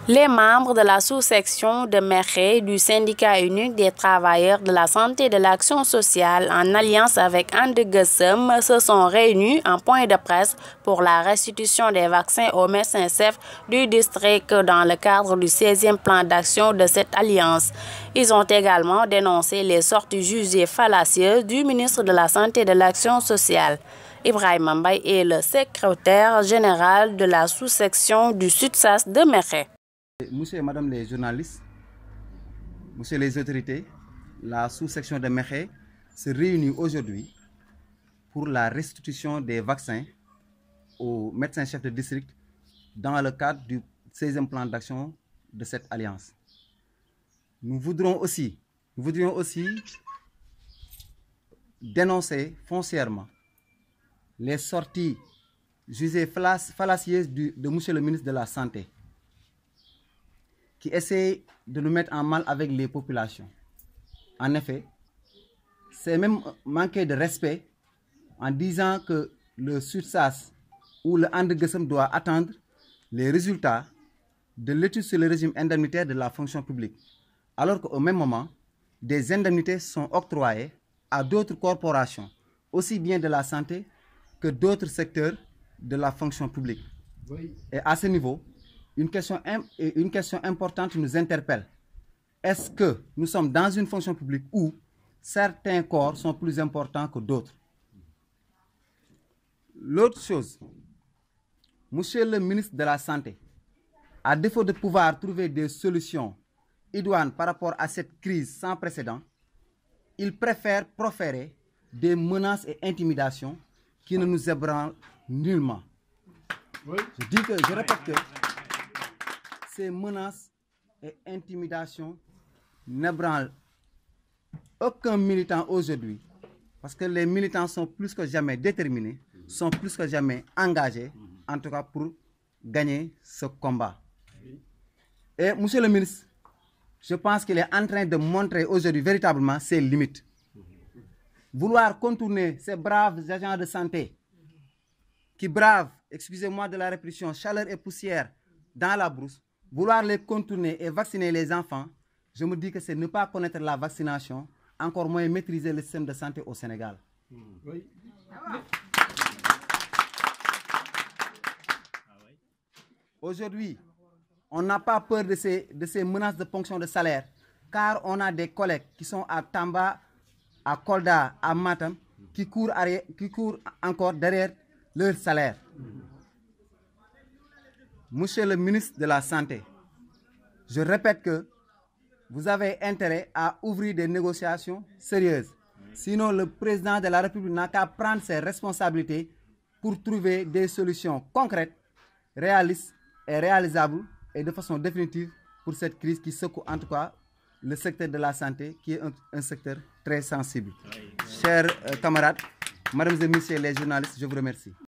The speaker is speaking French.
Les membres de la sous-section de Mékhé du syndicat unique des travailleurs de la santé et de l'action sociale en alliance avec And Gueusseum se sont réunis en point de presse pour la restitution des vaccins aux médecins-chefs du district dans le cadre du 16e plan d'action de cette alliance. Ils ont également dénoncé les sorties jugées fallacieuses du ministre de la Santé et de l'Action sociale. Ibrahima Mbaye est le secrétaire général de la sous-section du SUTSAS de Mékhé. Monsieur et madame les journalistes, monsieur les autorités, la sous-section de Mékhé se réunit aujourd'hui pour la restitution des vaccins aux médecins-chefs de district dans le cadre du 16e plan d'action de cette alliance. Nous voudrions aussi dénoncer foncièrement les sorties jugées fallacieuses de monsieur le ministre de la Santé, qui essaie de nous mettre en mal avec les populations. En effet, c'est même manquer de respect en disant que le SUTSAS ou le And Gueusseum doit attendre les résultats de l'étude sur le régime indemnitaire de la fonction publique, alors qu'au même moment, des indemnités sont octroyées à d'autres corporations, aussi bien de la santé que d'autres secteurs de la fonction publique. Oui. Et à ce niveau, une question importante nous interpelle. Est-ce que nous sommes dans une fonction publique où certains corps sont plus importants que d'autres? L'autre chose, monsieur le ministre de la Santé, à défaut de pouvoir trouver des solutions idoines par rapport à cette crise sans précédent, il préfère proférer des menaces et intimidations qui ne nous ébranlent nullement. Oui. Je répète que ces menaces et intimidations n'ébranlent aucun militant aujourd'hui, parce que les militants sont plus que jamais déterminés, sont plus que jamais engagés, en tout cas pour gagner ce combat. Et monsieur le ministre, je pense qu'il est en train de montrer aujourd'hui véritablement ses limites. Vouloir contourner ces braves agents de santé qui bravent, excusez-moi de la répétition, chaleur et poussière dans la brousse, vouloir les contourner et vacciner les enfants, je me dis que c'est ne pas connaître la vaccination, encore moins maîtriser le système de santé au Sénégal. Oui. Aujourd'hui, on n'a pas peur de ces menaces de ponction de salaire, car on a des collègues qui sont à Tamba, à Kolda, à Matam, qui courent encore derrière leur salaire. Monsieur le ministre de la Santé, je répète que vous avez intérêt à ouvrir des négociations sérieuses. Sinon, le président de la République n'a qu'à prendre ses responsabilités pour trouver des solutions concrètes, réalistes et réalisables et de façon définitive pour cette crise qui secoue en tout cas le secteur de la santé, qui est un secteur très sensible. Chers camarades, mesdames et messieurs les journalistes, je vous remercie.